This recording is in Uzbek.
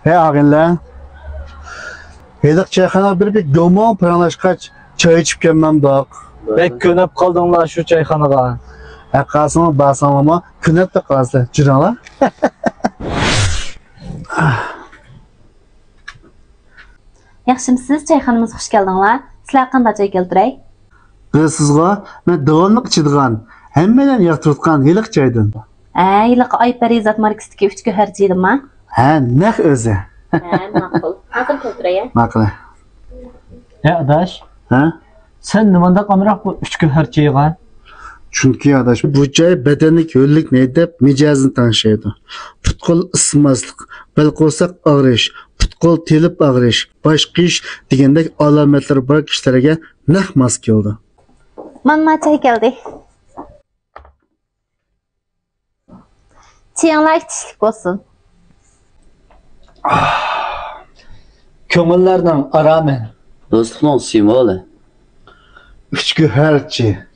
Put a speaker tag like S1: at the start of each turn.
S1: He ağinler. Helik çayxana bir gömon paylaşkaç çay içip gelmem dağ.
S2: Bek könüp kaldınlar şu çayxanaga.
S1: Kasımı basam ama künep de kalsın. Cırala.
S3: Yaxshimisiz, çayxonamizga xush keldinglar. Sizlar qanday çay keltiray?
S1: Sizga ben davamlıq içidigan, hemmeden yaktırtkan helik çaydan.
S3: Yiliqi Oy Parizat markasidagi 3 go'har cheydimmi?
S1: Ha, naq o'zi.
S3: Ma'qul. Hozir keltiray.
S1: Ma'qul.
S2: Adaş,
S1: Ha?
S2: sen nimanda qamroq bu 3 go'har chaygan?
S1: Chunki adaş bu çay bedenlik höllik ne dep mijazını tanışıydı. Putkol ısınmazlık, bel qo'rsoq ağrış, putkol telip ağrış, baş qish degandek alomatlar bor kishilarga naq mos keldi.
S3: Mana çay keldi. Çayinglar ichishlik bo'lsin.
S2: Ko'ngillarning aramen.
S4: Do'stning simvoli.
S1: 3 go'harchi.